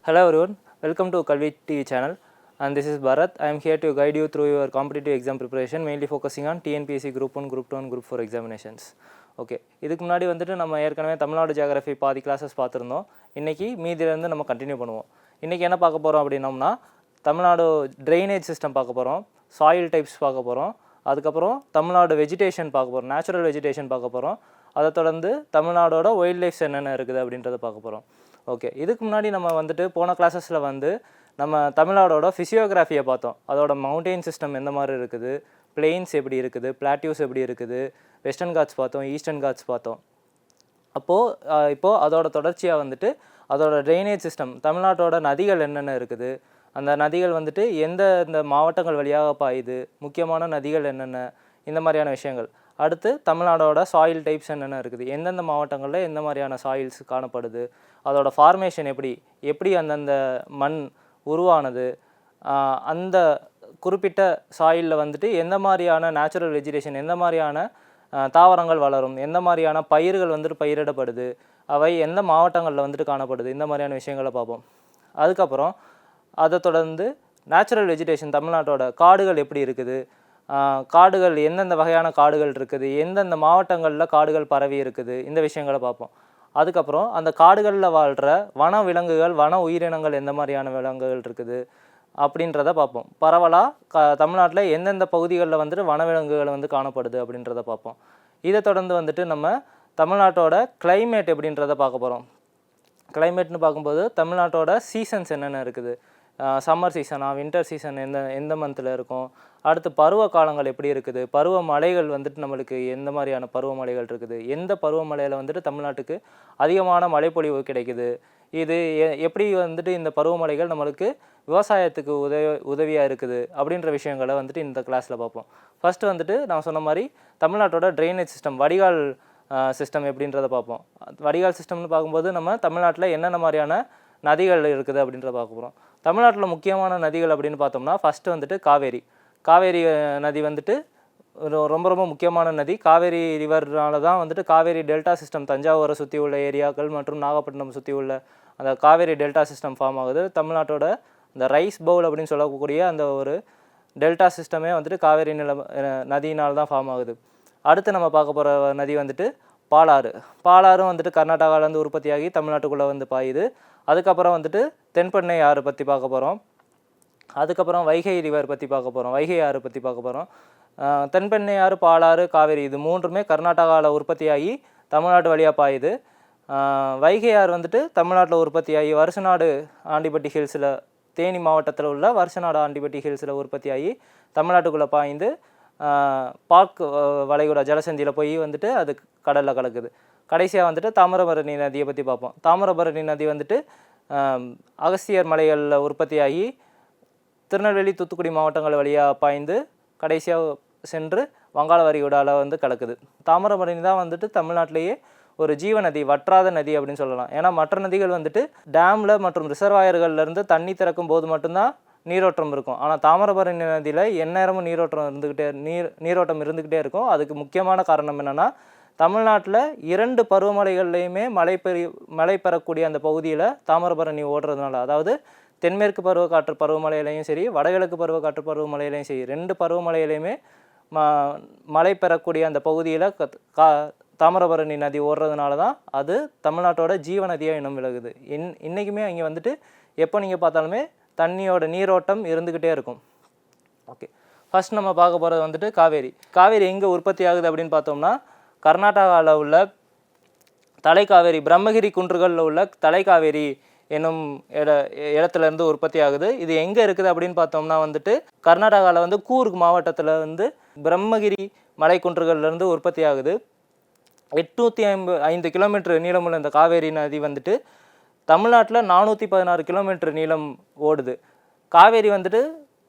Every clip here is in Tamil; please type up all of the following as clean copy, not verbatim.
Hello everyone, welcome to Kalvi TV channel and this is Bharat. I am here to guide you through your competitive exam preparation, mainly focusing on TNPSC Group 1, Group 2 and Group 4 examinations. Okay, இதுக்கு முன்னாடி வந்துட்டு நம்ம ஏற்கனவே தமிழ்நாடு ஜியோகிராஃபி பாதி கிளாஸஸ் பார்த்துருந்தோம். இன்றைக்கி மீதிலேருந்து நம்ம கண்டினியூ பண்ணுவோம். இன்றைக்கி என்ன பார்க்க போகிறோம் அப்படின்னோம்னா, தமிழ்நாடு ட்ரைனேஜ் சிஸ்டம் பார்க்க போகிறோம், சாயில் டைப்ஸ் பார்க்க போகிறோம், அதுக்கப்புறம் தமிழ்நாடு வெஜிடேஷன் பார்க்க போகிறோம், நேச்சுரல் வெஜிடேஷன் பார்க்க போகிறோம். அதை தொடர்ந்து தமிழ்நாடோட வைல்ட் லைஃப்ஸ் என்னென்ன இருக்குது அப்படின்றத பார்க்க போகிறோம். ஓகே, இதுக்கு முன்னாடி நம்ம வந்துட்டு போன கிளாஸஸில் வந்து நம்ம தமிழ்நாடோட ஃபிசியோகிராஃபியை பார்த்தோம். அதோட மவுண்டெயின் சிஸ்டம் எந்த மாதிரி இருக்குது, பிளெயின்ஸ் எப்படி இருக்குது, பிளாட்டியூஸ் எப்படி இருக்குது, வெஸ்டர்ன் காட்ஸ் பார்த்தோம், ஈஸ்டர்ன் காட்ஸ் பார்த்தோம். இப்போது அதோட தொடர்ச்சியாக வந்துட்டு அதோட ட்ரைனேஜ் சிஸ்டம், தமிழ்நாட்டோட நதிகள் என்னென்ன இருக்குது, அந்த நதிகள் வந்துட்டு இந்த மாவட்டங்கள் வழியாக பாயுது, முக்கியமான நதிகள் என்னென்ன, இந்த மாதிரியான விஷயங்கள். அடுத்து தமிழ்நாடோட சாயில் டைப்ஸ் என்னென்ன இருக்குது, எந்தெந்த மாவட்டங்களில் எந்த மாதிரியான சாயில்ஸ் காணப்படுது, அதோட ஃபார்மேஷன் எப்படி அந்தந்த மண் உருவானது, அந்த குறிப்பிட்ட சாயிலில் வந்துட்டு எந்த மாதிரியான நேச்சுரல் வெஜிடேஷன், எந்த மாதிரியான தாவரங்கள் வளரும், எந்த மாதிரியான பயிர்கள் வந்துட்டு பயிரிடப்படுது, அவை எந்த மாவட்டங்களில் வந்துட்டு காணப்படுது, இந்த மாதிரியான விஷயங்களை பார்ப்போம். அதுக்கப்புறம் அதை தொடர்ந்து நேச்சுரல் வெஜிடேஷன், தமிழ்நாட்டோட காடுகள் எப்படி இருக்குது, காடுகள் எந்தெந்த வகையான காடுகள் இருக்குது, எந்தெந்த மாவட்டங்களில் காடுகள் பரவி இருக்குது, இந்த விஷயங்களை பார்ப்போம். அதுக்கப்புறம் அந்த காடுகளில் வாழ்கிற வன விலங்குகள், வன உயிரினங்கள் எந்த மாதிரியான விலங்குகள் இருக்குது அப்படின்றத பார்ப்போம். பரவலாக தமிழ்நாட்டில் எந்தெந்த பகுதிகளில் வந்துட்டு வனவிலங்குகள் வந்து காணப்படுது அப்படின்றத பார்ப்போம். இதை தொடர்ந்து வந்துட்டு நம்ம தமிழ்நாட்டோட கிளைமேட் எப்படின்றத பார்க்க போகிறோம். கிளைமேட்னு பார்க்கும்போது தமிழ்நாட்டோட சீசன்ஸ் என்னென்ன இருக்குது, சம்மர் சீசனா, வின்டர் சீசன் எந்த மந்தில் இருக்கும், அடுத்து பருவ காலங்கள் எப்படி இருக்குது, பருவமழைகள் வந்துட்டு நம்மளுக்கு எந்த மாதிரியான பருவமழைகள் இருக்குது, எந்த பருவமழையில் வந்துட்டு தமிழ்நாட்டுக்கு அதிகமான மழைப்பொழிவு கிடைக்குது, இது எப்படி வந்துட்டு இந்த பருவமழைகள் நம்மளுக்கு விவசாயத்துக்கு உதவியாக இருக்குது அப்படின்ற விஷயங்களை வந்துட்டு இந்த கிளாஸில் பார்ப்போம். ஃபஸ்ட்டு வந்துட்டு நான் சொன்ன மாதிரி தமிழ்நாட்டோட ட்ரைனேஜ் சிஸ்டம், வடிகால் சிஸ்டம் எப்படின்றத பார்ப்போம். வடிகால் சிஸ்டம்னு பார்க்கும்போது நம்ம தமிழ்நாட்டில் என்னென்ன மாதிரியான நதிகள் இருக்குது அப்படின்றத பார்க்க போகிறோம். தமிழ்நாட்டில் முக்கியமான நதிகள் அப்படின்னு பார்த்தோம்னா ஃபஸ்ட்டு வந்துட்டு காவேரி நதி வந்துட்டு ரொம்ப ரொம்ப முக்கியமான நதி. காவேரி ரிவர்னால தான் வந்துட்டு காவேரி டெல்டா சிஸ்டம், தஞ்சாவூரை சுற்றி உள்ள ஏரியாக்கள் மற்றும் நாகப்பட்டினம் சுற்றி உள்ள அந்த காவேரி டெல்டா சிஸ்டம் ஃபார்ம் ஆகுது. தமிழ்நாட்டோட இந்த ரைஸ் பவுல் அப்படின்னு சொல்லக்கூடிய அந்த ஒரு டெல்டா சிஸ்டமே வந்துட்டு காவேரி நதியினால் தான் ஃபார்ம் ஆகுது. அடுத்து நம்ம பார்க்க போகிற நதி வந்துட்டு பாலாறும் வந்துட்டு கர்நாடகாவிலேருந்து உற்பத்தியாகி தமிழ்நாட்டுக்குள்ளே வந்து பாயுது. அதுக்கப்புறம் வந்துட்டு தென்பெண்ணை ஆறு பற்றி பார்க்க போகிறோம். அதுக்கப்புறம் வைகை ரிவர் பற்றி பார்க்க போகிறோம், வைகை ஆறு பற்றி பார்க்க போகிறோம். தென்பெண்ணை ஆறு, பாலாறு, காவேரி இது மூன்றுமே கர்நாடகாவில் உற்பத்தியாகி தமிழ்நாட்டு வழியாக பாயுது. வைகை ஆறு வந்துட்டு தமிழ்நாட்டில் உற்பத்தியாகி வருஷநாடு ஆண்டிப்பட்டி ஹில்ஸில், தேனி மாவட்டத்தில் உள்ள வருஷநாடு ஆண்டிப்பட்டி ஹில்ஸில் உற்பத்தியாகி தமிழ்நாட்டுக்குள்ளே பாய்ந்து பார்க் வளைகுடா ஜலசந்தியில் போய் வந்துட்டு அது கடலில் கலக்குது. கடைசியாக வந்துட்டு தாமிரபரணி நதியை பற்றி பார்ப்போம். தாமிரபரணி நதி வந்துட்டு அகஸ்தியர் மலைகளில் உற்பத்தியாகி திருநெல்வேலி, தூத்துக்குடி மாவட்டங்கள் வழியாக பாய்ந்து கடைசியாக சென்று வங்காள விரிகுடாவில் வந்து கலக்குது. தாமிரபரணி தான் வந்துட்டு தமிழ்நாட்டிலேயே ஒரு ஜீவநதி, வற்றாத நதி அப்படின்னு சொல்லலாம். ஏன்னா மற்ற நதிகள் வந்துட்டு டேமில் மற்றும் ரிசர்வாயர்கள்லேருந்து தண்ணி திறக்கும் போது மட்டும்தான் நீரோட்டம் இருக்கும். ஆனால் தாமிரபரணி நதியில் எந்நேரமும் நீரோட்டம் இருந்துக்கிட்டே இருக்கும். அதுக்கு முக்கியமான காரணம் என்னென்னா, தமிழ்நாட்டில் 2 பருவமழைகள்லையுமே மழை பெறக்கூடிய அந்த பகுதியில் தாமிரபரணி ஓடுறதுனால, அதாவது தென்மேற்கு பருவக்காற்று பருவமழையிலையும் சரி, வடகிழக்கு பருவக்காற்று பருவமழையிலையும் சரி, 2 பருவமழையிலையுமே மழை பெறக்கூடிய அந்த பகுதியில் தாமிரபரணி நதி ஓடுறதுனால தான் அது தமிழ்நாட்டோட ஜீவநதியாக இன்னும் விலகுது. இன்றைக்குமே அங்கே வந்துட்டு எப்போ நீங்கள் பார்த்தாலுமே தண்ணியோட நீரோட்டம் இருந்துக்கிட்டே இருக்கும். ஓகே, ஃபஸ்ட் நம்ம பார்க்க போகிறது வந்துட்டு காவேரி எங்கே உற்பத்தி ஆகுது அப்படின்னு பார்த்தோம்னா, கர்நாடகாவில் உள்ள தலைக்காவேரி, பிரம்மகிரி குன்றுகளில் உள்ள தலைக்காவேரி என்னும் இடத்துலேருந்து உற்பத்தி ஆகுது. இது எங்கே இருக்குது அப்படின்னு பார்த்தோம்னா வந்துட்டு கர்நாடகாவில் வந்து கூர்க் மாவட்டத்தில் வந்து பிரம்மகிரி மலை குன்றுகள்லேருந்து உற்பத்தி ஆகுது. 805 கிலோமீட்டர் நீளமுள்ள இந்த காவேரி நதி வந்துட்டு தமிழ்நாட்டில் 416 கிலோமீட்டர் நீளம் ஓடுது. காவேரி வந்துட்டு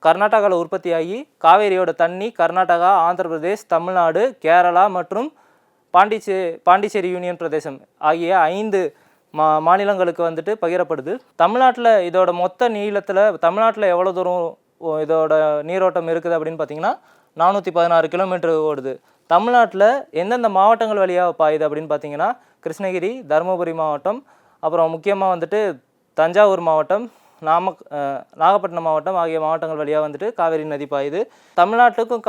கர்நாடகாவில் உற்பத்தியாகி காவேரியோட தண்ணி கர்நாடகா, ஆந்திர பிரதேஷ், தமிழ்நாடு, கேரளா மற்றும் பாண்டிச்சேரி யூனியன் பிரதேசம் ஆகிய 5 மாநிலங்களுக்கு வந்துட்டு பகிரப்படுது. தமிழ்நாட்டில் இதோட மொத்த நீளத்தில் தமிழ்நாட்டில் எவ்வளோ தூரம் இதோட நீரோட்டம் இருக்குது அப்படின்னு பார்த்தீங்கன்னா 416 கிலோமீட்டர் ஓடுது. தமிழ்நாட்டில் எந்தெந்த மாவட்டங்கள் வழியாக பாயுது அப்படின்னு பார்த்தீங்கன்னா கிருஷ்ணகிரி, தருமபுரி மாவட்டம், அப்புறம் முக்கியமாக வந்துட்டு தஞ்சாவூர் மாவட்டம், நாகப்பட்டினம் மாவட்டம் ஆகிய மாவட்டங்கள் வழியாக வந்துட்டு காவேரி நதி பாயுது. தமிழ்நாட்டுக்கும்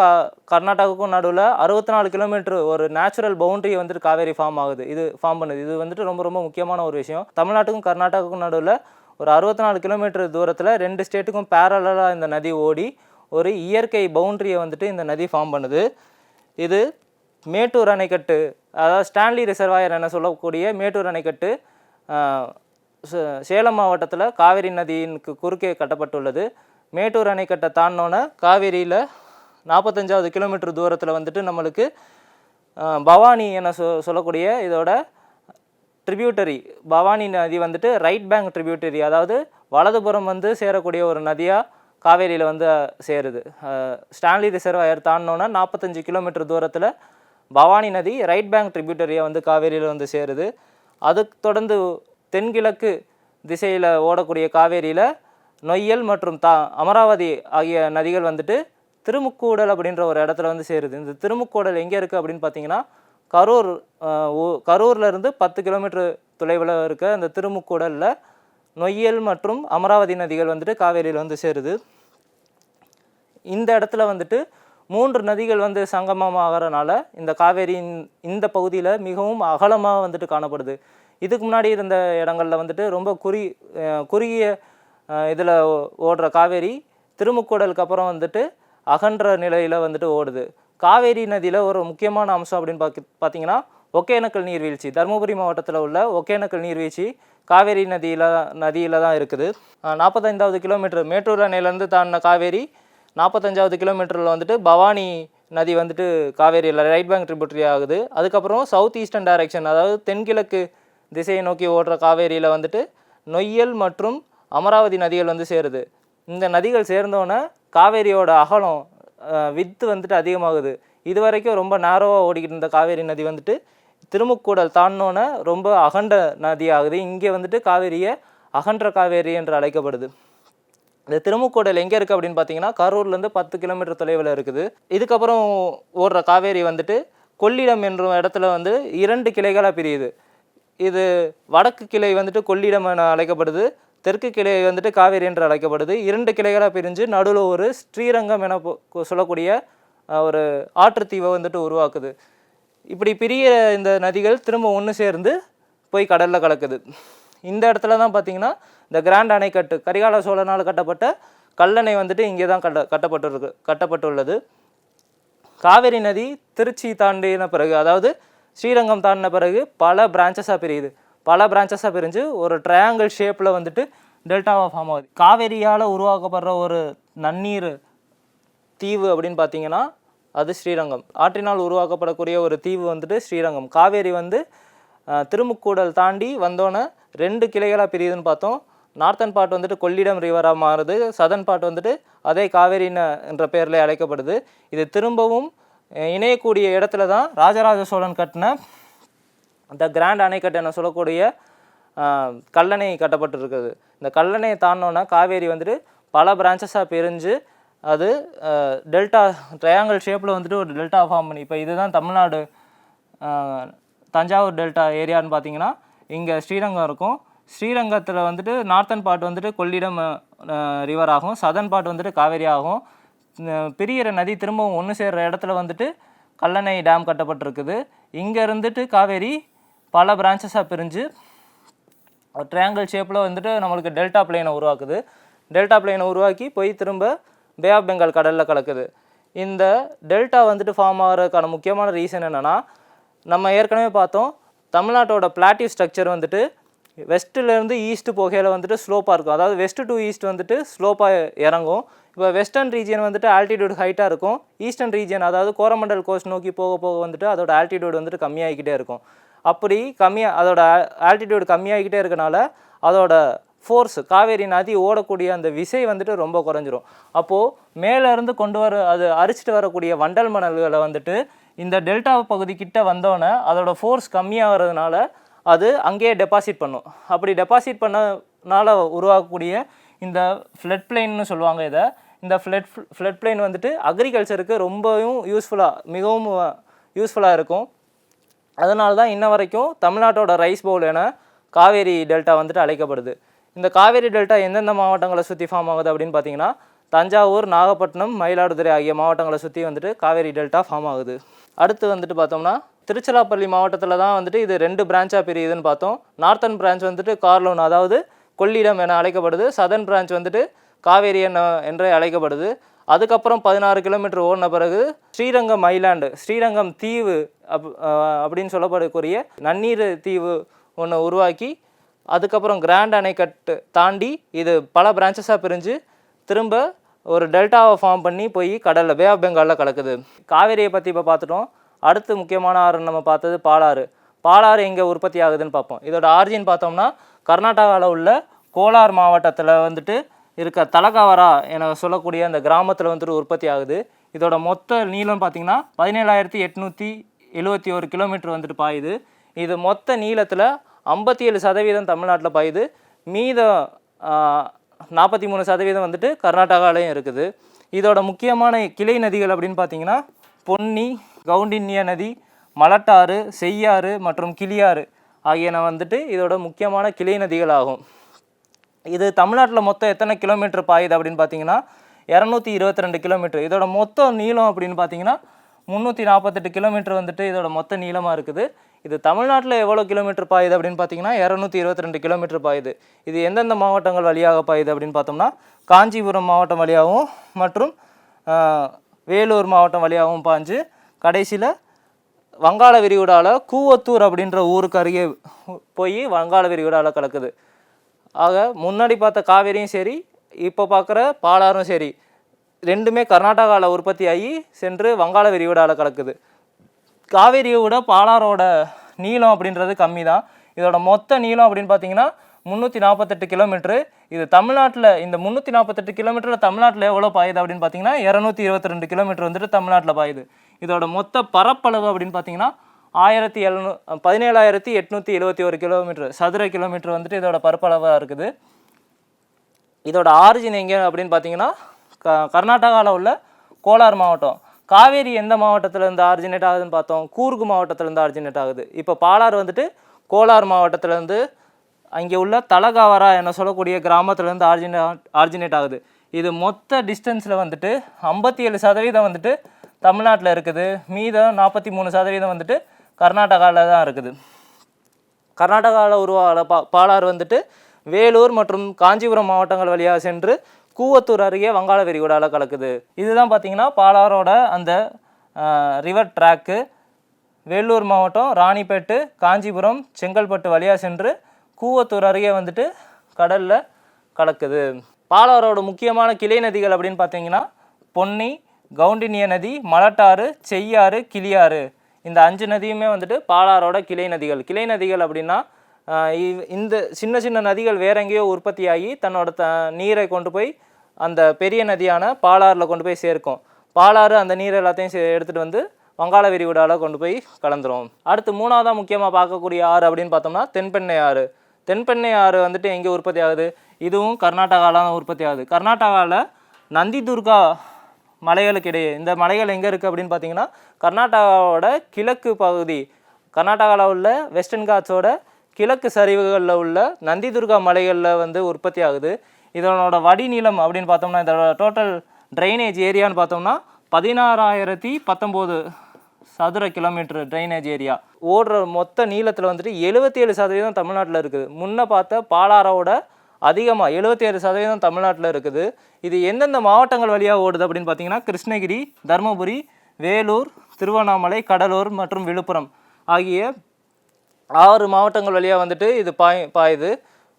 கர்நாடகாவுக்கும் நடுவில் 64 கிலோமீட்டர் ஒரு நேச்சுரல் பவுண்டரி வந்துட்டு காவேரி ஃபார்ம் பண்ணுது. இது வந்துட்டு ரொம்ப ரொம்ப முக்கியமான ஒரு விஷயம். தமிழ்நாட்டுக்கும் கர்நாடகாவுக்கும் நடுவில் ஒரு 64 கிலோமீட்டர் தூரத்தில் 2 ஸ்டேட்டுக்கும் பேரலாக இந்த நதி ஓடி ஒரு இயற்கை பவுண்டரியை வந்துட்டு இந்த நதி ஃபார்ம் பண்ணுது. இது மேட்டூர் அணைக்கட்டு, அதாவது ஸ்டான்லி ரிசர்வாயர் என சொல்லக்கூடிய மேட்டூர் அணைக்கட்டு சேலம் மாவட்டத்தில் காவேரி நதியினுக்கு குறுக்கே கட்டப்பட்டுள்ளது. மேட்டூர் அணைக்கட்டை தாண்டினோன்னே காவேரியில் 45வது கிலோமீட்டர் தூரத்தில் வந்துட்டு நம்மளுக்கு பவானி என சொல்லக்கூடிய இதோட ட்ரிபியூட்டரி பவானி நதி வந்துட்டு ரைட் பேங்க் ட்ரிபியூட்டரி, அதாவது வலதுபுறம் வந்து சேரக்கூடிய ஒரு நதியாக காவேரியில் வந்து சேருது. ஸ்டான்லி ரிசர்வாயர் தாண்டினோன்னா 45 கிலோமீட்டர் தூரத்தில் பவானி நதி ரைட் பேங்க் ட்ரிபியூட்டரியாக வந்து காவேரியில் வந்து சேருது. அதுக்கு தொடர்ந்து தென்கிழக்கு திசையில் ஓடக்கூடிய காவேரியில் நொய்யல் மற்றும் அமராவதி ஆகிய நதிகள் வந்துட்டு திருமுக்கூடல் அப்படின்ற ஒரு இடத்துல வந்து சேருது. இந்த திருமுக்கூடல் எங்கே இருக்குது அப்படின்னு பார்த்தீங்கன்னா கரூர்லேருந்து 10 கிலோமீட்டர் தொலைவில் இருக்க அந்த திருமுக்கூடலில் நொய்யல் மற்றும் அமராவதி நதிகள் வந்துட்டு காவேரியில் வந்து சேருது. இந்த இடத்துல வந்துட்டு 3 நதிகள் வந்து சங்கமமாகறனால இந்த காவேரியின் இந்த பகுதியில் மிகவும் அகலமாக வந்துட்டு காணப்படுது. இதுக்கு முன்னாடி இருந்த இடங்களில் வந்துட்டு ரொம்ப குறுகிய இதில் ஓடுற காவேரி திருமுக்கூடலுக்கு அப்புறம் வந்துட்டு அகன்ற நிலையில் வந்துட்டு ஓடுது. காவேரி நதியில் ஒரு முக்கியமான அம்சம் அப்படின்னு பார்த்தீங்கன்னா ஒகேனக்கல் நீர்வீழ்ச்சி. தருமபுரி மாவட்டத்தில் உள்ள ஒகேனக்கல் நீர்வீழ்ச்சி காவேரி நதியில் தான் இருக்குது. 45வது கிலோமீட்டர் மேட்டூர் அணையிலேருந்து தாண்டின காவேரி 45வது கிலோமீட்டரில் வந்துட்டு பவானி நதி வந்துட்டு காவேரியில் ரைட் பேங்க் ட்ரிபியூட்டரி ஆகுது. அதுக்கப்புறம் சவுத் ஈஸ்டர்ன் டைரக்ஷன், அதாவது தென்கிழக்கு திசையை நோக்கி ஓடுற காவேரியில் வந்துட்டு நொய்யல் மற்றும் அமராவதி நதிகள் வந்து சேருது. இந்த நதிகள் சேர்ந்தோன்னே காவேரியோட அகலம் வித்து வந்துட்டு அதிகமாகுது. இது வரைக்கும் ரொம்ப நேரோவாக ஓடிக்கிட்டு இருந்த காவேரி நதி வந்துட்டு திருமுக்கூடல் தாண்டினோன்னே ரொம்ப அகன்ற நதி ஆகுது. இங்கே வந்துட்டு காவேரியை அகன்ற காவேரி என்று அழைக்கப்படுது. இந்த திருமுக்கூடல் எங்கே இருக்குது அப்படின்னு பார்த்தீங்கன்னா கரூர்லேருந்து 10 கிலோமீட்டர் தொலைவில் இருக்குது. இதுக்கப்புறம் ஓடுற காவேரி வந்துட்டு கொள்ளிடம் என்ற இடத்துல வந்து 2 கிளைகளாக பிரியுது. இது வடக்கு கிளை வந்துட்டு கொள்ளிடம் என அழைக்கப்படுது, தெற்கு கிளை வந்துட்டு காவேரி என்று அழைக்கப்படுது. 2 கிளைகளாக பிரிஞ்சு நடுவில் ஒரு ஸ்ரீரங்கம் என சொல்லக்கூடிய ஒரு ஆற்றுத்தீவை வந்துட்டு உருவாக்குது. இப்படி பிரிய இந்த நதிகள் திரும்ப ஒன்று சேர்ந்து போய் கடலில் கலக்குது. இந்த இடத்துல தான் பார்த்திங்கன்னா இந்த கிராண்ட் அணைக்கட்டு, கரிகால சோழனால் கட்டப்பட்ட கல்லணை வந்துட்டு இங்கே தான் கட்டப்பட்டுள்ளது. காவேரி நதி திருச்சி தாண்டின பிறகு, அதாவது ஸ்ரீரங்கம் தாண்டின பிறகு பல பிரான்ச்சஸாக பிரிஞ்சு ஒரு ட்ரையாங்கிள் ஷேப்பில் வந்துட்டு டெல்டாவாக ஃபார்ம் ஆகுது. காவேரியால் உருவாக்கப்படுற ஒரு நன்னீர் தீவு அப்படின்னு பார்த்தீங்கன்னா அது ஸ்ரீரங்கம். ஆற்றினால் உருவாக்கப்படக்கூடிய ஒரு தீவு வந்துட்டு ஸ்ரீரங்கம். காவேரி வந்து திருமுக்கூடல் தாண்டி வந்தோன்னே 2 கிளைகளாக பிரியுதுன்னு பார்த்தோம். நார்த்தன் பார்ட் வந்துட்டு கொள்ளிடம் ரிவராக மாறுது, சதன் பார்ட் வந்துட்டு அதே காவேரின்னு என்ற பெயரில் அழைக்கப்படுது. இது திரும்பவும் இணையக்கூடிய இடத்துல தான் ராஜராஜ சோழன் கட்டின இந்த கிராண்ட் அணைக்கட்டு என சொல்லக்கூடிய கல்லணை கட்டப்பட்டுருக்குது. இந்த கல்லணையை தாண்டினோன்னா காவேரி வந்துட்டு பல பிரான்ச்சஸாக பிரிஞ்சு அது டெல்டா ட்ரையாங்கிள் ஷேப்பில் வந்துட்டு ஒரு டெல்டா ஃபார்ம் பண்ணி, இப்போ இதுதான் தமிழ்நாடு தஞ்சாவூர் டெல்டா ஏரியான்னு பார்த்தீங்கன்னா இங்கே ஸ்ரீரங்கம் இருக்கும். ஸ்ரீரங்கத்தில் வந்துட்டு நார்த்தன் பார்ட் வந்துட்டு கொள்ளிடம் ரிவர் ஆகும், சதன் பார்ட் வந்துட்டு காவேரி ஆகும். பிரிகிற நதி திரும்பவும் ஒன்று சேர்கிற இடத்துல வந்துட்டு கல்லணை டேம் கட்டப்பட்டிருக்குது. இங்கே இருந்துட்டு காவேரி பல பிரான்ச்சஸாக பிரிஞ்சு ட்ரையாங்கிள் ஷேப்பில் வந்துட்டு நம்மளுக்கு டெல்டா பிளேனை உருவாக்குது. டெல்டா பிளேனை உருவாக்கி போய் திரும்ப பே ஆஃப் பெங்கால் கடலில் கலக்குது. இந்த டெல்டா வந்துட்டு ஃபார்ம் ஆகிறதுக்கான முக்கியமான ரீசன் என்னென்னா, நம்ம ஏற்கனவே பார்த்தோம் தமிழ்நாட்டோட பிளாட்டிவ் ஸ்ட்ரக்சர் வந்துட்டு வெஸ்ட்டிலேருந்து ஈஸ்ட்டு போகையில் வந்துட்டு ஸ்லோப்பாக இருக்கும். அதாவது வெஸ்ட்டு டு ஈஸ்ட் வந்துட்டு ஸ்லோப்பாக இறங்கும். இப்போ வெஸ்டர்ன் ரீஜியன் வந்துட்டு ஆல்டிடியூட் ஹைட்டாக இருக்கும். ஈஸ்டர்ன் ரீஜியன் அதாவது கோரமண்டல் கோஸ்ட் நோக்கி போக போக வந்துட்டு அதோட ஆல்டிடியூட் வந்துட்டு கம்மியாகிக்கிட்டே இருக்கும். அப்படி அதோட ஆல்டிடியூட் கம்மியாகிக்கிட்டே இருக்கனால அதோட ஃபோர்ஸ், காவேரி நதி ஓடக்கூடிய அந்த விசை வந்துட்டு ரொம்ப குறைஞ்சிரும். அப்போது மேலேருந்து அது அரிச்சிட்டு வரக்கூடிய வண்டல் மணல்களை வந்துட்டு இந்த டெல்டா பகுதிக்கிட்ட வந்தோன்னே அதோட ஃபோர்ஸ் கம்மியாகிறதுனால அது அங்கேயே டெபாசிட் பண்ணும். அப்படி டெபாசிட் பண்ணனால உருவாக்கக்கூடிய இந்த ஃப்ளட் பிளெயின்னு சொல்லுவாங்க இதை. இந்த ஃப்ளட் பிளெயின் வந்துட்டு அக்ரிகல்ச்சருக்கு ரொம்பவும் மிகவும் யூஸ்ஃபுல்லாக இருக்கும். அதனால தான் இன்ன வரைக்கும் தமிழ்நாட்டோட ரைஸ் பவுல் என காவேரி டெல்டா வந்துட்டு அழைக்கப்படுது. இந்த காவேரி டெல்டா எந்தெந்த மாவட்டங்களை சுற்றி ஃபார்ம் ஆகுது அப்படின்னு பார்த்தீங்கன்னா தஞ்சாவூர், நாகப்பட்டினம், மயிலாடுதுறை ஆகிய மாவட்டங்களை சுற்றி வந்துட்டு காவேரி டெல்டா ஃபார்ம் ஆகுது. அடுத்து வந்துட்டு பார்த்தோம்னா திருச்சிராப்பள்ளி மாவட்டத்தில் தான் வந்துட்டு இது 2 பிரான்ச்சாக பிரியுதுன்னு பார்த்தோம். நார்த்தன் பிரான்ச் வந்துட்டு கார்லோன் அதாவது கொள்ளிடம் என அழைக்கப்படுது. சதர்ன் பிரான்ச் வந்துட்டு காவேரி என்றே அழைக்கப்படுது. அதுக்கப்புறம் 16 கிலோமீட்டர் ஓடின பிறகு ஸ்ரீரங்கம் ஐலாண்டு, ஸ்ரீரங்கம் தீவு அப்படின்னு சொல்லப்படக்கூடிய நன்னீர் தீவு ஒன்று உருவாக்கி அதுக்கப்புறம் கிராண்ட் அணைக்கட்டு தாண்டி இது பல பிரான்ச்சஸாக பிரிஞ்சு திரும்ப ஒரு டெல்டாவை ஃபார்ம் பண்ணி போய் கடலில் பே ஆஃப் பெங்காலில் கலக்குது. காவேரியை பற்றி இப்போ பார்த்துட்டோம். அடுத்து முக்கியமான ஆறு நம்ம பார்த்தது பாலாறு. பாலாறு எங்கே உற்பத்தி ஆகுதுன்னு பார்ப்போம். இதோட ஆரிஜின் பார்த்தோம்னா கர்நாடகாவில் உள்ள கோலார் மாவட்டத்தில் வந்துட்டு இருக்க தலகாவரா என சொல்லக்கூடிய அந்த கிராமத்தில் வந்துட்டு உற்பத்தி ஆகுது. இதோட மொத்த நீளம் பார்த்திங்கன்னா 17,871 கிலோமீட்டர் வந்துட்டு பாயுது. இது மொத்த நீளத்தில் 57% தமிழ்நாட்டில் பாயுது. மீதம் 43% வந்துட்டு கர்நாடகாலையும் இருக்குது. இதோட முக்கியமான கிளை நதிகள் அப்படின்னு பார்த்தீங்கன்னா பொன்னி, கவுண்டின்ய நதி, மலட்டாறு, செய்யாறு மற்றும் கிளியாறு ஆகியன வந்துட்டு இதோட முக்கியமான கிளை நதிகள் ஆகும். இது தமிழ்நாட்டில் மொத்தம் எத்தனை கிலோமீட்டர் பாயுது அப்படின்னு பார்த்தீங்கன்னா 222 கிலோமீட்டர். இதோட மொத்த நீளம் அப்படின்னு பார்த்தீங்கன்னா 348 கிலோமீட்டர் வந்துட்டு இதோட மொத்த நீளமாக இருக்குது. இது தமிழ்நாட்டில் எவ்வளோ கிலோமீட்டர் பாயுது அப்படின்னு பார்த்தீங்கன்னா 222 கிலோமீட்டர் பாயுது. இது எந்தெந்த மாவட்டங்கள் வழியாக பாயுது அப்படின்னு பார்த்தோம்னா காஞ்சிபுரம் மாவட்டம் வழியாகவும் மற்றும் வேலூர் மாவட்டம் வழியாகவும் பாஞ்சு கடைசியில் வங்காள விரிகுடாவில் கூவத்தூர் அப்படின்ற ஊருக்கு அருகே போய் வங்காள விரிகுடாவில் கலக்குது. ஆக முன்னாடி பார்த்த காவேரியும் சரி, இப்போ பார்க்குற பாலாறும் சரி, ரெண்டுமே கர்நாடகாவில் உற்பத்தி ஆகி சென்று வங்காள விரிகுடாவில் கலக்குது. காவேரியை விட பாலாரோட நீளம் அப்படின்றது கம்மி தான். இதோட மொத்த நீளம் அப்படின்னு பார்த்தீங்கன்னா 348 கிலோமீட்ரு. இது தமிழ்நாட்டில் இந்த 348 கிலோமீட்டரில் தமிழ்நாட்டில் எவ்வளோ பாயுது அப்படின்னு பார்த்தீங்கன்னா 222 கிலோமீட்டர் வந்துட்டு தமிழ்நாட்டில் பாயுது. இதோட மொத்த பரப்பளவு அப்படின்னு பார்த்தீங்கன்னா 17,871 கிலோமீட்டர் சதுர கிலோமீட்டர் வந்துட்டு இதோட பரப்பளவாக இருக்குது. இதோட ஆரிஜின் எங்கே அப்படின்னு பார்த்தீங்கன்னா கர்நாடகாவில் உள்ள கோலார் மாவட்டம். காவேரி எந்த மாவட்டத்திலேருந்து ஆரிஜினேட் ஆகுதுன்னு பார்த்தோம், கூர்கு மாவட்டத்திலேருந்து ஆரிஜினேட் ஆகுது. இப்போ பாலாறு வந்துட்டு கோலார் மாவட்டத்திலேருந்து அங்கே உள்ள தலகாவரா என சொல்லக்கூடிய கிராமத்துலேருந்து ஆரிஜினேட் ஆகுது. இது மொத்த டிஸ்டன்ஸில் வந்துட்டு 57% வந்துட்டு தமிழ்நாட்டில் இருக்குது. மீதம் 43% வந்துட்டு கர்நாடகாவில் தான் இருக்குது. கர்நாடகாவில் உருவாகிற பாலாறு வந்துட்டு வேலூர் மற்றும் காஞ்சிபுரம் மாவட்டங்கள் வழியாக சென்று கூவத்தூர் அருகே வங்காள விரிகுடாவில் கலக்குது. இதுதான் பார்த்திங்கன்னா பாலாரோட அந்த ரிவர் ட்ராக்கு. வேலூர் மாவட்டம் ராணிப்பேட்டு, காஞ்சிபுரம், செங்கல்பட்டு வழியாக சென்று கூவத்தூர் அருகே வந்துட்டு கடலில் கலக்குது. பாலாரோட முக்கியமான கிளை நதிகள் அப்படின்னு பார்த்தீங்கன்னா பொன்னி, கவுண்டினிய நதி, மலட்டாறு, செய்யாறு, கிளியாறு. இந்த 5 நதியுமே வந்துட்டு பாலாரோட கிளை நதிகள். கிளை நதிகள் அப்படின்னா இந்த சின்ன சின்ன நதிகள் வேற எங்கேயோ உற்பத்தியாகி தன்னோட நீரை கொண்டு போய் அந்த பெரிய நதியான பாலாறில் கொண்டு போய் சேர்க்கும். பாலாறு அந்த நீர் எல்லாத்தையும் எடுத்துகிட்டு வந்து வங்காள விரிகுடாவில் கொண்டு போய் கலந்துரும். அடுத்து 3ஆவதாக முக்கியமாக பார்க்கக்கூடிய ஆறு அப்படின்னு பார்த்தோம்னா தென்பெண்ணை ஆறு. தென்பெண்ணை ஆறு வந்துட்டு எங்கே உற்பத்தி ஆகுது? இதுவும் கர்நாடகாவில் தான் உற்பத்தி ஆகுது. கர்நாடகாவில் நந்திதுர்கா மலைகளுக்கு இடையே, இந்த மலைகள் எங்கே இருக்குது அப்படின்னு பார்த்தீங்கன்னா கர்நாடகாவோட கிழக்கு பகுதி, கர்நாடகாவில் உள்ள வெஸ்டர்ன் காட்ஸோட கிழக்கு சரிவுகளில் உள்ள நந்திதுர்கா மலைகளில் வந்து உற்பத்தி ஆகுது. இதனோட வடிநிலம் அப்படின்னு பார்த்தோம்னா இதோட டோட்டல் ட்ரைனேஜ் ஏரியான்னு பார்த்தோம்னா 16,019 சதுர கிலோமீட்டர் ட்ரைனேஜ் ஏரியா. ஓடுற மொத்த நீளத்தில் வந்துட்டு 77% தமிழ்நாட்டில் இருக்குது. முன்ன பார்த்த பாலாரோட அதிகமாக 77% தமிழ்நாட்டில் இருக்குது. இது எந்தெந்த மாவட்டங்கள் வழியாக ஓடுது அப்படின்னு பார்த்தீங்கன்னா கிருஷ்ணகிரி, தருமபுரி, வேலூர், திருவண்ணாமலை, கடலூர் மற்றும் விழுப்புரம் ஆகிய 6 மாவட்டங்கள் வழியாக வந்துட்டு இது பாயுது.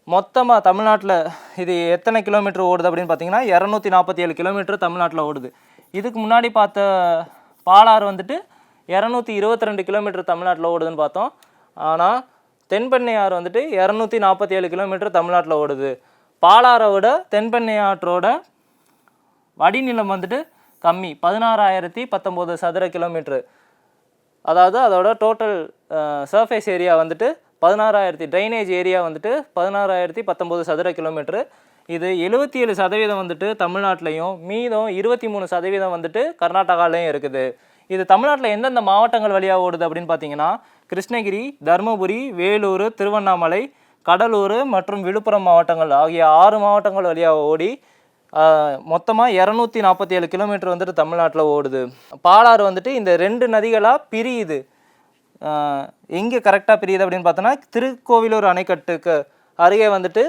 மொத்தமாக தமிழ்நாட்டில் இது எத்தனை கிலோமீட்டர் ஓடுது அப்படின்னு பார்த்தீங்கன்னா 247 கிலோமீட்டர் தமிழ்நாட்டில் ஓடுது. இதுக்கு முன்னாடி பார்த்த பாலாறு வந்துட்டு 222 கிலோமீட்டர் தமிழ்நாட்டில் ஓடுதுன்னு பார்த்தோம். ஆனால் தென்பெண்ணை ஆறு வந்துட்டு 247 கிலோமீட்டர் தமிழ்நாட்டில் ஓடுது. பாலாறை விட தென்பெண்ணை ஆற்றோட வடிநிலம் வந்துட்டு கம்மி, 16,019 சதுர கிலோமீட்டர். அதாவது அதோட டோட்டல் சர்ஃபேஸ் ஏரியா வந்துட்டு 16,000, ட்ரைனேஜ் ஏரியா வந்துட்டு 16,019 சதுர கிலோமீட்டர். இது 77% வந்துட்டு தமிழ்நாட்டிலையும் மீதம் 23% வந்துட்டு கர்நாடகாலையும் இருக்குது. இது தமிழ்நாட்டில் எந்தெந்த மாவட்டங்கள் வழியாக ஓடுது அப்படின்னு பார்த்தீங்கன்னா கிருஷ்ணகிரி, தருமபுரி, வேலூர், திருவண்ணாமலை, கடலூர் மற்றும் விழுப்புரம் மாவட்டங்கள் ஆகிய 6 மாவட்டங்கள் வழியாக ஓடி மொத்தமாக 247 கிலோமீட்டர் வந்துட்டு தமிழ்நாட்டில் ஓடுது. பாலாறு வந்துட்டு இந்த 2 நதிகளாக பிரியுது. எங்கே கரெக்டாக பிரியுது அப்படின்னு பார்த்தோன்னா திருக்கோவிலூர் அணைக்கட்டுக்கு அருகே வந்துட்டு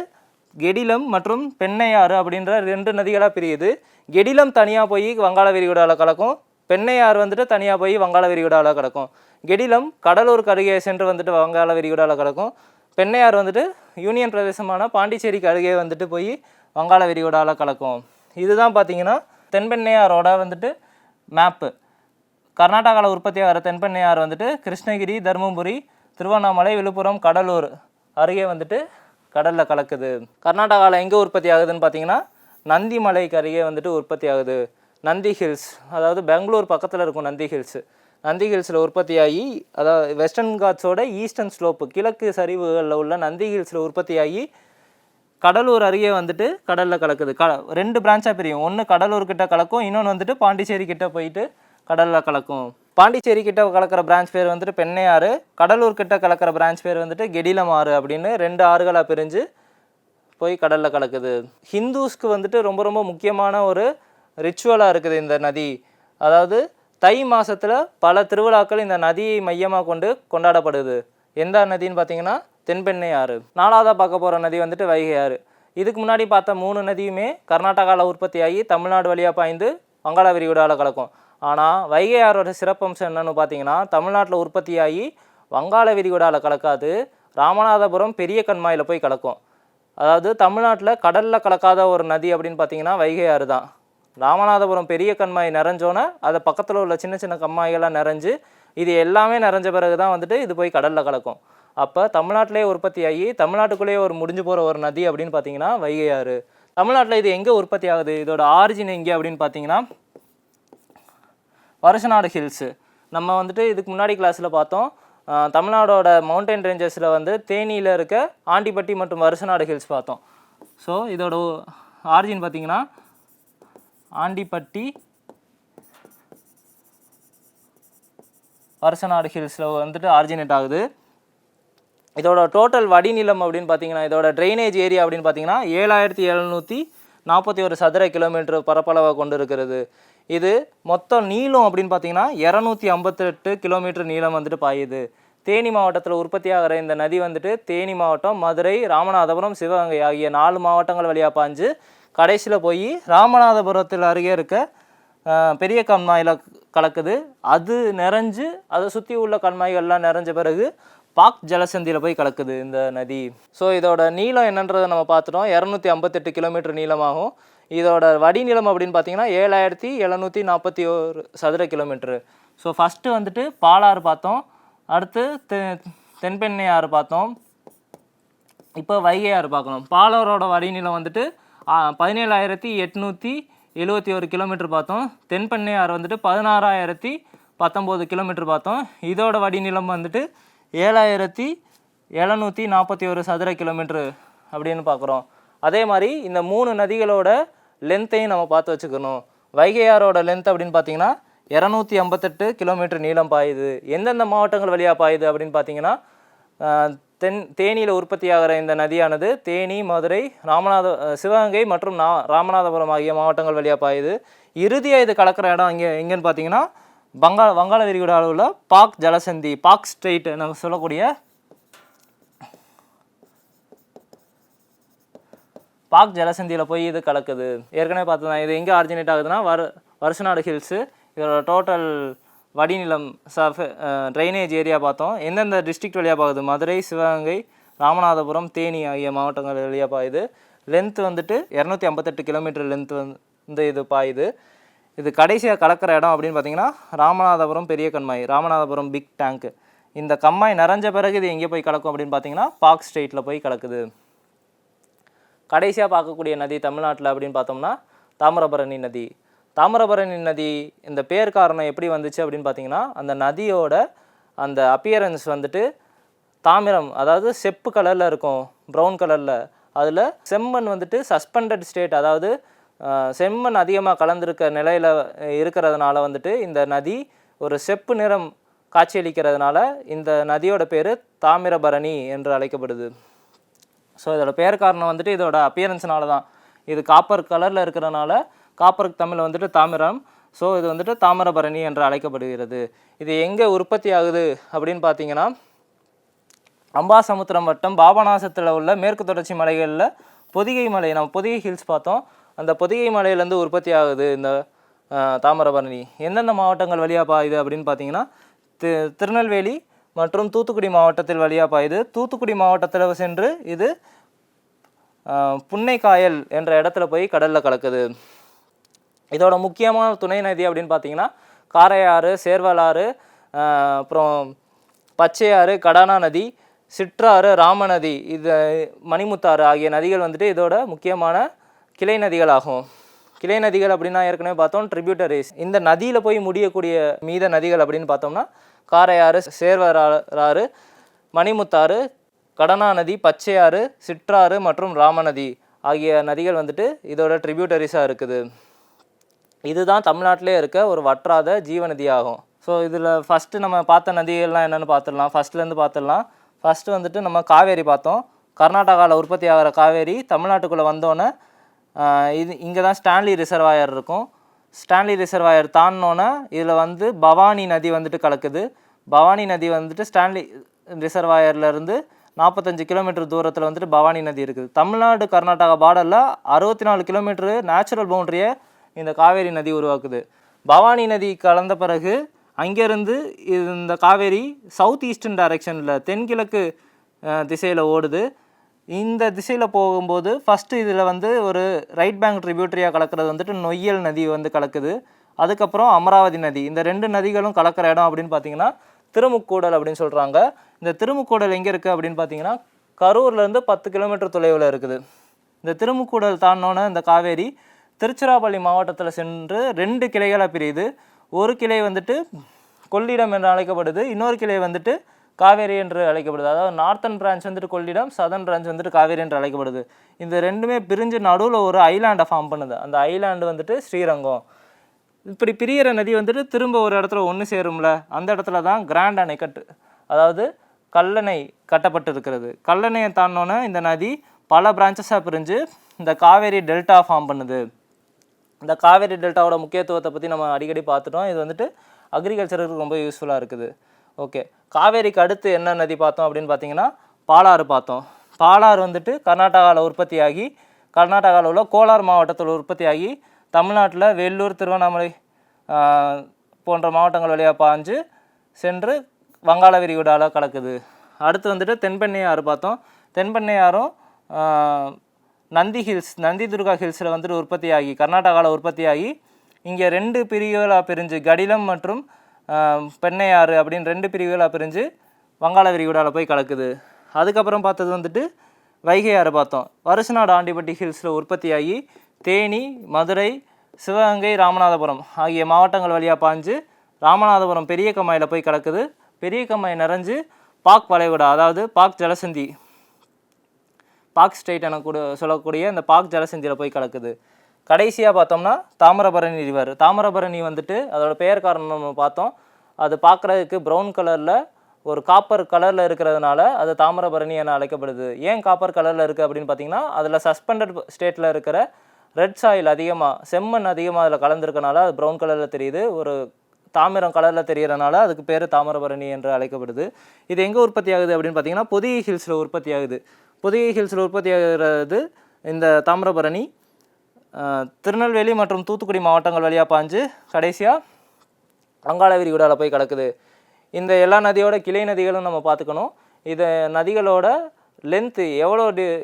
கெடிலம் மற்றும் பெண்ணையாறு அப்படின்ற 2 நதிகளாக பிரியுது. கெடிலம் தனியாக போய் வங்காள விரிகுடாவில் கலக்கும், பெண்ணையாறு வந்துட்டு தனியாக போய் வங்காள விரிகுடாவில் கிடக்கும். கெடிலம் கடலூருக்கு அருகே சென்று வந்துட்டு வங்காள விரிகுடாவில் கிடக்கும். பெண்ணையாறு வந்துட்டு யூனியன் பிரதேசமான பாண்டிச்சேரிக்கு அருகே வந்துட்டு போய் வங்காள விரிகுடாவில் கலக்கும். இதுதான் பார்த்தீங்கன்னா தென்பெண்ணையாரோட வந்துட்டு மேப்பு. கர்நாடகாவில் உற்பத்தி ஆகிற தென்பெண்ணையாறு வந்துட்டு கிருஷ்ணகிரி, தருமபுரி, திருவண்ணாமலை, விழுப்புரம், கடலூர் அருகே வந்துட்டு கடலில் கலக்குது. கர்நாடகாவில் எங்கே உற்பத்தி ஆகுதுன்னு பார்த்தீங்கன்னா நந்தி மலைக்கு அருகே வந்துட்டு உற்பத்தி ஆகுது. நந்தி ஹில்ஸ், அதாவது பெங்களூர் பக்கத்தில் இருக்கும் நந்தி ஹில்ஸு. நந்தி ஹில்ஸில் உற்பத்தியாகி, அதாவது வெஸ்டர்ன் காட்ஸோட ஈஸ்டர்ன் ஸ்லோப்பு கிழக்கு சரிவுகளில் உள்ள நந்தி ஹில்ஸில் உற்பத்தியாகி கடலூர் அருகே வந்துட்டு கடலில் கலக்குது. 2 பிரான்ச்சாக பிரியும். ஒன்று கடலூர்கிட்ட கலக்கும், இன்னொன்று வந்துட்டு பாண்டிச்சேரி கிட்ட போயிட்டு கடலில் கலக்கும். பாண்டிச்சேரி கிட்ட கலக்கிற பிரான்ச் பேர் வந்துட்டு பெண்ணையாறு, கடலூர் கிட்ட கலக்கிற பிரான்ச் பேர் வந்துட்டு கெடிலம் ஆறு அப்படின்னு 2 ஆறுகளாக பிரிஞ்சு போய் கடலில் கலக்குது. ஹிந்துஸ்க்கு வந்துட்டு ரொம்ப ரொம்ப முக்கியமான ஒரு ரிச்சுவலாக இருக்குது இந்த நதி. அதாவது தை மாதத்தில் பல திருவிழாக்கள் இந்த நதியை மையமாக கொண்டு கொண்டாடப்படுது. எந்த நதின்னு பார்த்தீங்கன்னா தென்பெண்ணையாறு. 4ஆவதாக பார்க்க போகிற நதி வந்துட்டு வைகை ஆறு. இதுக்கு முன்னாடி பார்த்த 3 நதியுமே கர்நாடகாவில் உற்பத்தியாகி தமிழ்நாடு வழியாக பாய்ந்து வங்காள விரிகுடாவில் கலக்கும். ஆனால் வைகை ஆறோட சிறப்பம்சம் என்னென்னு பார்த்தீங்கன்னா தமிழ்நாட்டில் உற்பத்தியாகி வங்காள விரிகுடாவில் கலக்காது, ராமநாதபுரம் பெரிய கண்மாயில் போய் கலக்கும். அதாவது தமிழ்நாட்டில் கடலில் கலக்காத ஒரு நதி அப்படின்னு பார்த்தீங்கன்னா வைகை ஆறு தான். ராமநாதபுரம் பெரிய கண்மாய் நிறைஞ்சோன்னே அதை பக்கத்தில் உள்ள சின்ன சின்ன கண்மாய்கள்லாம் நிறைஞ்சு இது எல்லாமே நிறைஞ்ச பிறகு தான் வந்துட்டு இது போய் கடலில் கலக்கும். அப்போ தமிழ்நாட்டிலே உற்பத்தியாகி தமிழ்நாட்டுக்குள்ளேயே ஒரு முடிஞ்சு போகிற ஒரு நதி அப்படின்னு பார்த்தீங்கன்னா வைகை ஆறு. தமிழ்நாட்டில் இது எங்கே உற்பத்தி ஆகுது, இதோட ஆரிஜின் எங்கே அப்படின்னு பார்த்தீங்கன்னா வருஷநாடு ஹில்ஸு. நம்ம வந்துட்டு இதுக்கு முன்னாடி கிளாஸில் பார்த்தோம், தமிழ்நாடோட மவுண்டைன் ரேஞ்சஸில் வந்து தேனியில் இருக்க ஆண்டிப்பட்டி மற்றும் வருஷநாடு ஹில்ஸ் பார்த்தோம். ஸோ இதோட ஆரிஜின் பார்த்தீங்கன்னா ஆண்டிப்பட்டி வருஷநாடு ஹில்ஸில் வந்துட்டு ஆரிஜினேட் ஆகுது. இதோட டோட்டல் வடிநிலம் அப்படின்னு பார்த்தீங்கன்னா, இதோட ட்ரைனேஜ் ஏரியா அப்படின்னு பார்த்தீங்கன்னா 7741 சதுர கிலோமீட்டர் பரப்பளவை கொண்டு இருக்கிறது. இது மொத்தம் நீளம் அப்படின்னு பார்த்தீங்கன்னா 258 கிலோமீட்டர் நீளம் வந்துட்டு பாயுது. தேனி மாவட்டத்தில் உற்பத்தி ஆகிற இந்த நதி வந்துட்டு தேனி மாவட்டம், மதுரை, ராமநாதபுரம், சிவகங்கை ஆகிய 4 மாவட்டங்கள் வழியாக பாஞ்சு கடைசியில் போய் ராமநாதபுரத்தில் அருகே இருக்க பெரிய கண்மாயில் கலக்குது. அது நிறைஞ்சு அதை சுற்றி உள்ள கண்மாய்கள்லாம் நிறைஞ்ச பிறகு பாக் ஜலசந்தியில் போய் கலக்குது இந்த நதி. ஸோ இதோட நீளம் என்னன்றதை நம்ம பார்த்துட்டோம். 258 கிலோமீட்டர் நீளமாகும். இதோட வடிநிலம் அப்படின்னு பார்த்தீங்கன்னா 7741 சதுர கிலோமீட்டரு. ஸோ ஃபஸ்ட்டு வந்துட்டு பாலாறு பார்த்தோம், அடுத்து தென்பெண்ணையாறு பார்த்தோம், இப்போ வைகை ஆறு பார்க்கணும். பாலாரோட வடிநிலம் வந்துட்டு 17,871 கிலோமீட்டர் பார்த்தோம். தென்பெண்ணையாறு வந்துட்டு 16,019 கிலோமீட்டர் பார்த்தோம். இதோட வடிநிலம் வந்துட்டு 7,741 சதுர கிலோமீட்டர் அப்படின்னு பார்க்குறோம். அதே மாதிரி இந்த 3 நதிகளோட லென்த்தையும் நம்ம பார்த்து வச்சுக்கணும். வைகை ஆறோட லென்த் அப்படின்னு பார்த்தீங்கன்னா 258 கிலோமீட்டர் நீளம் பாயுது. எந்தெந்த மாவட்டங்கள் வழியாக பாயுது அப்படின்னு பார்த்தீங்கன்னா தேனியில் உற்பத்தி ஆகிற இந்த நதியானது தேனி, மதுரை, சிவகங்கை மற்றும் ராமநாதபுரம் ஆகிய மாவட்டங்கள் வழியாக பாயுது. இறுதியாக இது கலக்கிற இடம் எங்கேன்னு பார்த்தீங்கன்னா வங்காள விரிகுடாவில் உள்ள பாக் ஜலசந்தி, பாக் ஸ்ட்ரெயிட் நம்ம சொல்லக்கூடிய பாக் ஜலசந்தியில் போய் இது கலக்குது. ஏற்கனவே பார்த்தோம் இது எங்கே ஆரிஜினேட் ஆகுதுன்னா வருஷநாடு ஹில்ஸு. இதோட டோட்டல் வடிநிலம் ட்ரைனேஜ் ஏரியா பார்த்தோம். எந்தெந்த டிஸ்ட்ரிக்ட் வழியாக பாகுது, மதுரை, சிவகங்கை, ராமநாதபுரம், தேனி ஆகிய மாவட்டங்கள் வழியாக பாயுது. லென்த்து வந்துட்டு 258 கிலோமீட்டர் லென்த்து வந்து இது பாயுது. இது கடைசியாக கலக்கிற இடம் அப்படின்னு பார்த்தீங்கன்னா ராமநாதபுரம் பெரிய கண்மாய், ராமநாதபுரம் பிக் டேங்க்கு. இந்த கம்மாய் நிறைஞ்ச பிறகு இது எங்கே போய் கலக்கும் அப்படின்னு பார்த்தீங்கன்னா பாக் ஸ்ட்ரெயிட்டில் போய் கலக்குது. கடைசியாக பார்க்கக்கூடிய நதி தமிழ்நாட்டில் அப்படின்னு பார்த்தோம்னா தாமிரபரணி நதி. தாமிரபரணி நதி இந்த பேர் காரணம் எப்படி வந்துச்சு அப்படின்னு பார்த்தீங்கன்னா அந்த நதியோட அந்த அப்பியரன்ஸ் வந்துட்டு தாமிரம், அதாவது செப்பு கலரில் இருக்கும், ப்ரௌன் கலரில். அதில் செம்மண் வந்துட்டு சஸ்பெண்டட் ஸ்டேட், அதாவது செம்மண் அதிகமாக கலந்துருக்க நிலையில் இருக்கிறதுனால வந்துட்டு இந்த நதி ஒரு செப்பு நிறம் காட்சியளிக்கிறதுனால இந்த நதியோட பேர் தாமிரபரணி என்று அழைக்கப்படுது. ஸோ இதோட பெயர் காரணம் வந்துட்டு இதோட அப்பியரன்ஸ்னால தான். இது காப்பர் கலரில் இருக்கிறனால காப்பருக்கு தமிழில் வந்துட்டு தாமிரம். ஸோ இது வந்துட்டு தாமிரபரணி என்று அழைக்கப்படுகிறது. இது எங்கே உற்பத்தி ஆகுது அப்படின்னு பார்த்தீங்கன்னா, அம்பாசமுத்திரம் வட்டம் பாபநாசத்தில் உள்ள மேற்கு தொடர்ச்சி மலைகளில் பொதிகை மலை, நம்ம பொதிகை ஹில்ஸ் பார்த்தோம், அந்த பொதிகை மலையிலேருந்து உற்பத்தி ஆகுது இந்த தாமிரபரணி. எந்தெந்த மாவட்டங்கள் வழியாக பாயுது அப்படின்னு பார்த்தீங்கன்னா, திருநெல்வேலி மற்றும் தூத்துக்குடி மாவட்டத்தில் வழியாக பாயுது. தூத்துக்குடி மாவட்டத்தில் சென்று இது புன்னைக்காயல் என்ற இடத்துல போய் கடலில் கலக்குது. இதோட முக்கியமான துணை நதி அப்படின்னு பார்த்தீங்கன்னா காரையாறு, சேர்வலாறு, அப்புறம் பச்சையாறு, கடனா நதி, சிற்றாறு, ராமநதி, இது மணிமுத்தாறு ஆகிய நதிகள் வந்துட்டு இதோட முக்கியமான கிளை நதிகள் ஆகும். கிளை நதிகள் அப்படின்னா ஏற்கனவே பார்த்தோம் ட்ரிபியூட்டரிஸ். இந்த நதியில் போய் முடியக்கூடிய மீத நதிகள் அப்படின்னு பார்த்தோம்னா காரையாறு, சேர்வலாறு, மணிமுத்தாறு, கடனா நதி, பச்சையாறு, சிற்றாறு மற்றும் ராமநதி ஆகிய நதிகள் வந்துட்டு இதோட ட்ரிபியூட்டரிஸாக இருக்குது. இதுதான் தமிழ்நாட்டிலே இருக்க ஒரு வற்றாத ஜீவநதி ஆகும். ஸோ இதில் ஃபஸ்ட்டு நம்ம பார்த்த நதிகள்லாம் என்னென்னு பார்த்துடலாம். ஃபஸ்ட்லேருந்து பார்த்துடலாம். ஃபஸ்ட்டு வந்துட்டு நம்ம காவேரி பார்த்தோம். கர்நாடகாவில் உற்பத்தி ஆகிற காவேரி தமிழ்நாட்டுக்குள்ளே வந்தோன்னே இது இங்கே தான் ஸ்டான்லி ரிசர்வாயர் இருக்கும். ஸ்டான்லி ரிசர்வாயர் தாண்டினோன்னே இதில் வந்து பவானி நதி வந்துட்டு கலக்குது. பவானி நதி வந்துட்டு ஸ்டான்லி ரிசர்வாயர்லேருந்து 45 கிலோமீட்டர் தூரத்தில் வந்துட்டு பவானி நதி இருக்குது. தமிழ்நாடு கர்நாடகா பார்டரில் 64 கிலோமீட்டரு நேச்சுரல் பவுண்ட்ரியை இந்த காவேரி நதி உருவாக்குது. பவானி நதி கலந்த பிறகு அங்கேருந்து இந்த காவேரி சவுத் ஈஸ்டர்ன் டைரெக்ஷனில் தென்கிழக்கு திசையில் ஓடுது. இந்த திசையில் போகும்போது ஃபஸ்ட்டு இதில் வந்து ஒரு ரைட் பேங்க் ட்ரிபியூட்டரியாக கலக்கிறது வந்துட்டு நொய்யல் நதி வந்து கலக்குது. அதுக்கப்புறம் அமராவதி நதி. இந்த 2 நதிகளும் கலக்கிற இடம் அப்படின்னு பார்த்தீங்கன்னா திருமுக்கூடல் அப்படின்னு சொல்கிறாங்க. இந்த திருமுக்கூடல் எங்கே இருக்குது அப்படின்னு பார்த்தீங்கன்னா கரூர்லேருந்து 10 கிலோமீட்டர் தொலைவில் இருக்குது. இந்த திருமுக்கூடல் தாண்டினோன்னே இந்த காவேரி திருச்சிராப்பள்ளி மாவட்டத்தில் சென்று 2 கிளைகளாக பிரியுது. ஒரு கிளை வந்துட்டு கொள்ளிடம் என்று அழைக்கப்படுது, இன்னொரு கிளை வந்துட்டு காவேரி என்று அழைக்கப்படுது. அதாவது நார்த்தன் பிரான்ச் வந்துட்டு கொள்ளிடம், சதர்ன் பிரான்ச் வந்துட்டு காவேரி என்று அழைக்கப்படுது. இந்த ரெண்டுமே பிரிஞ்சு நடுவில் ஒரு ஐலாண்டை ஃபார்ம் பண்ணுது. அந்த ஐலாண்டு வந்துட்டு ஸ்ரீரங்கம். இப்படி பிரியிற நதி வந்துட்டு திரும்ப ஒரு இடத்துல ஒன்று சேரும்ல, அந்த இடத்துல தான் கிராண்ட் அணைக்கட்டு, அதாவது கல்லணை கட்டப்பட்டு இருக்கிறது. கல்லணையை தாண்டினோன்னே இந்த நதி பல பிரான்ச்சஸாக பிரிஞ்சு இந்த காவேரி டெல்டா ஃபார்ம் பண்ணுது. இந்த காவேரி டெல்டாவோட முக்கியத்துவத்தை பற்றி நம்ம அடிக்கடி பார்த்துட்டோம். இது வந்துட்டு அக்ரிகல்ச்சருக்கு ரொம்ப யூஸ்ஃபுல்லாக இருக்குது. ஓகே, காவேரிக்கு அடுத்து என்ன நதி பார்த்தோம் அப்படின்னு பார்த்தீங்கன்னா பாலாறு பார்த்தோம். பாலாறு வந்துட்டு கர்நாடகாவில் உற்பத்தியாகி கர்நாடகாவில் உள்ள கோலார் மாவட்டத்தில் உற்பத்தியாகி தமிழ்நாட்டில் வேலூர், திருவண்ணாமலை போன்ற மாவட்டங்கள் வழியாக பாஞ்சு சென்று வங்காள விரிகுடாவில் கலக்குது. அடுத்து வந்துட்டு தென்பெண்ணையாறு பார்த்தோம். தென்பெண்ணையாறும் நந்தி ஹில்ஸ், நந்தி துர்கா ஹில்ஸில் வந்துட்டு உற்பத்தியாகி கர்நாடகாவில் உற்பத்தியாகி இங்கே 2 பிரிவுகளாக பிரிஞ்சு கடிலம் மற்றும் பெண்ணையாறு அப்படின்னு 2 பிரிவுகளாக பிரிஞ்சு வங்காள விரிகுடாவில் போய் கலக்குது. அதுக்கப்புறம் பார்த்தது வந்துட்டு வைகை ஆறு பார்த்தோம். வருசநாடு ஆண்டிப்பட்டி ஹில்ஸில் உற்பத்தியாகி தேனி, மதுரை, சிவகங்கை, ராமநாதபுரம் ஆகிய மாவட்டங்கள் வழியாக பாஞ்சு ராமநாதபுரம் பெரிய கம்மாயில் போய் கலக்குது. பெரிய கம்மாய் நிறைஞ்சு பாக் வளைகுடா, அதாவது பாக் ஜலசந்தி, பாக் ஸ்டேட் என கூட சொல்லக்கூடிய இந்த பாக் ஜலசந்தியில் போய் கலக்குது. கடைசியாக பார்த்தோம்னா தாமிரபரணி ரிவர். தாமிரபரணி வந்துட்டு அதோட பெயர் காரணம் நம்ம பார்த்தோம். அது பார்க்குறதுக்கு ப்ரௌன் கலரில் ஒரு காப்பர் கலரில் இருக்கிறதுனால அது தாமிரபரணி என அழைக்கப்படுது. ஏன் காப்பர் கலரில் இருக்குது அப்படின்னு பார்த்தீங்கன்னா அதில் சஸ்பெண்டட் ஸ்டேட்டில் இருக்கிற ரெட் சாயில் அதிகமாக, செம்மண் அதிகமாக அதில் கலந்துருக்கனால அது ப்ரௌன் கலரில் தெரியுது. ஒரு தாமிரம் கலரில் தெரியறனால அதுக்கு பேர் தாமிரபரணி என்று அழைக்கப்படுது. இது எங்கே உற்பத்தி ஆகுது அப்படின்னு பார்த்தீங்கன்னா பொதிகை ஹில்ஸில் உற்பத்தி ஆகுது. பொதிகை ஹில்ஸில் உற்பத்தி ஆகிறது இந்த தாமிரபரணி திருநெல்வேலி மற்றும் தூத்துக்குடி மாவட்டங்கள் வழியாக பாஞ்சு கடைசியாக வங்காள விரிகுடாவில் போய் கிடக்குது. இந்த எல்லா நதியோட கிளை நதிகளும் நம்ம பார்த்துக்கணும். இது நதிகளோட லென்த்து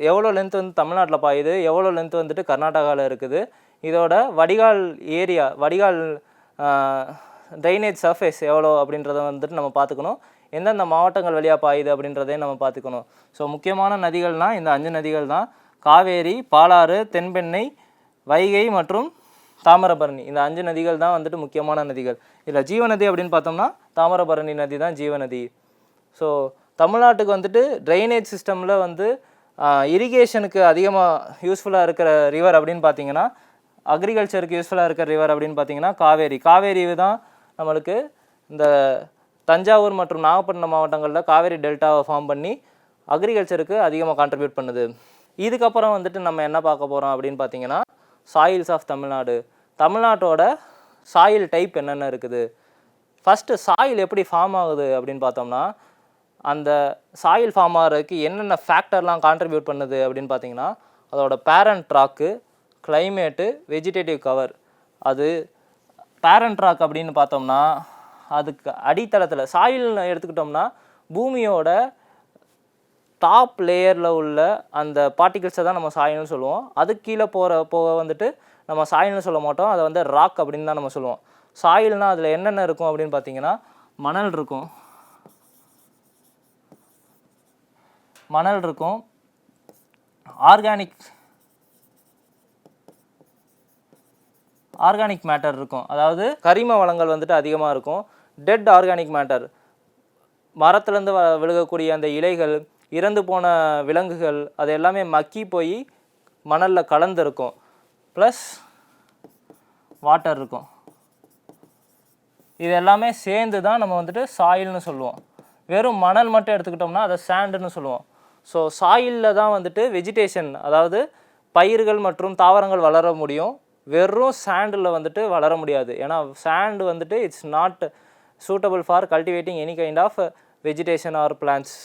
எவ்வளோ லென்த் வந்து தமிழ்நாட்டில் பாயுது, எவ்வளோ லென்த் வந்துட்டு கர்நாடகாவில் இருக்குது, இதோட வடிகால் ஏரியா, வடிகால் ட்ரைனேஜ் சர்ஃபேஸ் எவ்வளோ அப்படின்றத வந்துட்டு நம்ம பார்த்துக்கணும். எந்தெந்த மாவட்டங்கள் வழியாக பாயுது அப்படின்றதையும் நம்ம பார்த்துக்கணும். ஸோ முக்கியமான நதிகள்னால் இந்த 5 நதிகள் தான். காவேரி, பாலாறு, தென்பெண்ணை, வைகை மற்றும் தாமிரபரணி. இந்த 5 நதிகள் தான் வந்துட்டு முக்கியமான நதிகள். இதில் ஜீவநதி அப்படின்னு பார்த்தோம்னா தாமிரபரணி நதி தான் ஜீவநதி. ஸோ தமிழ்நாட்டுக்கு வந்துட்டு ட்ரைனேஜ் சிஸ்டமில் வந்து இரிகேஷனுக்கு அதிகமாக யூஸ்ஃபுல்லாக இருக்கிற ரிவர் அப்படின்னு பார்த்தீங்கன்னா, அக்ரிகல்ச்சருக்கு யூஸ்ஃபுல்லாக இருக்கிற ரிவர் அப்படின்னு பார்த்தீங்கன்னா காவேரி. காவேரி தான் நம்மளுக்கு இந்த தஞ்சாவூர் மற்றும் நாகப்பட்டினம் மாவட்டங்களில் காவேரி டெல்டாவை ஃபார்ம் பண்ணி அக்ரிகல்ச்சருக்கு அதிகமாக கான்ட்ரிபியூட் பண்ணுது. இதுக்கப்புறம் வந்துட்டு நம்ம என்ன பார்க்க போகிறோம் அப்படின்னு பார்த்தீங்கன்னா, சாயில்ஸ் ஆஃப் தமிழ்நாடு. தமிழ்நாட்டோட சாயில் டைப் என்னென்ன இருக்குது, ஃபஸ்ட்டு சாயில் எப்படி ஃபார்ம் ஆகுது அப்படின்னு பார்த்தோம்னா, அந்த சாயில் ஃபார்ம் ஆகிறதுக்கு என்னென்ன ஃபேக்டர்லாம் கான்ட்ரிபியூட் பண்ணுது அப்படின்னு பார்த்தீங்கன்னா, அதோட பேரண்ட் ராக்கு, கிளைமேட்டு, வெஜிடேட்டிவ் கவர். அது பேரண்ட் ராக் அப்படின்னு பார்த்தோம்னா, அதுக்கு அடித்தளத்தில் சாயில்னு எடுத்துக்கிட்டோம்னா பூமியோட டாப் லேயரில் உள்ள அந்த பார்ட்டிகிள்ஸை தான் நம்ம சாயில்னு சொல்லுவோம். அதுக்கு கீழே போக வந்துட்டு நம்ம சாயில்னு சொல்ல மாட்டோம், அதை வந்து ராக் அப்படின்னு தான் நம்ம சொல்லுவோம். சாயில்னால் அதில் என்னென்ன இருக்கும் அப்படின்னு பார்த்தீங்கன்னா, மணல் இருக்கும், ஆர்கானிக் மேட்டர் இருக்கும், அதாவது கரிம வளங்கள் வந்துட்டு அதிகமாக இருக்கும். டெட் ஆர்கானிக் மேட்டர், மரத்துலேருந்து விழுகக்கூடிய அந்த இலைகள், இறந்து போன விலங்குகள், அது எல்லாமே மக்கி போய் மணலில் கலந்துருக்கும். ப்ளஸ் வாட்டர் இருக்கும். இது எல்லாமே சேர்ந்து தான் நம்ம வந்துட்டு சாயில்னு சொல்லுவோம். வெறும் மணல் மட்டும் எடுத்துக்கிட்டோம்னா அதை சாண்டுன்னு சொல்லுவோம். ஸோ சாயிலில் தான் வந்துட்டு வெஜிடேஷன், அதாவது பயிர்கள் மற்றும் தாவரங்கள் வளர முடியும். வெறும் சாண்டில் வந்துட்டு வளர முடியாது. ஏன்னா சாண்டு வந்துட்டு it's not suitable for cultivating any kind of vegetation or plants.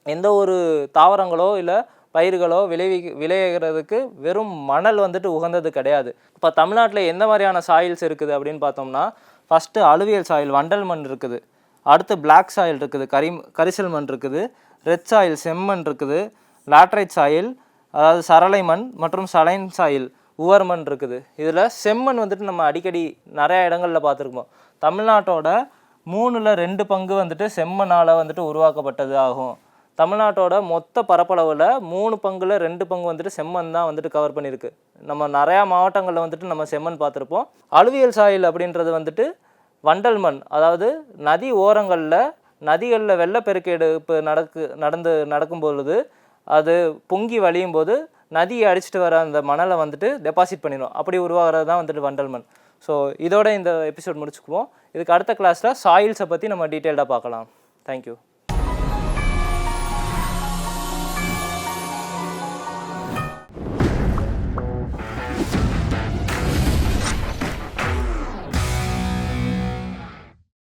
எந்த ஒரு தாவரங்களோ இல்லை பயிர்களோ விளைவிக்கிறதுக்கு வெறும் மணல் வந்துட்டு உகந்தது கிடையாது. இப்போ தமிழ்நாட்டில் எந்த மாதிரியான சாயில்ஸ் இருக்குது அப்படின்னு பார்த்தோம்னா, ஃபஸ்ட்டு அலுவியல் சாயில் வண்டல் மண் இருக்குது, அடுத்து பிளாக் சாயில் இருக்குது, கரிசல் மண் இருக்குது, ரெட் சாயில் செம்மண் இருக்குது, லாட்ரைட் சாயில் அதாவது சரளை மண் மற்றும் சலைன் சாயில் உவர் மண் இருக்குது. இதில் செம்மண் வந்துட்டு நம்ம அடிக்கடி நிறையா இடங்களில் பார்த்துருக்கோம். தமிழ்நாட்டோட 3/2 பங்கு வந்துட்டு செம்மண்ணால் வந்துட்டு உருவாக்கப்பட்டது ஆகும். தமிழ்நாட்டோட மொத்த பரப்பளவில் 3 பங்குல 2 பங்கு வந்துட்டு செம்மண் தான் வந்துட்டு கவர் பண்ணியிருக்கு. நம்ம நிறையா மாவட்டங்களில் வந்துட்டு நம்ம செம்மண் பார்த்துருப்போம். அலுவியல் சாயில் அப்படின்றது வந்துட்டு வண்டல் மண், அதாவது நதி நதிகளில் வெள்ளப்பெருக்கெடுப்பு நடக்கும் பொழுது அது பொங்கி வழியும் போது நதியை அடிச்சுட்டு வர அந்த மணலை வந்துட்டு டெபாசிட் பண்ணிடும். அப்படி உருவாகிறது தான் வந்துட்டு வண்டல் மண். ஸோ இதோட இந்த எபிசோட் முடிச்சுக்குவோம். இதுக்கு அடுத்த கிளாஸில் சாயில்ஸை பற்றி நம்ம டீட்டெயில்டாக பார்க்கலாம். தேங்க்யூ.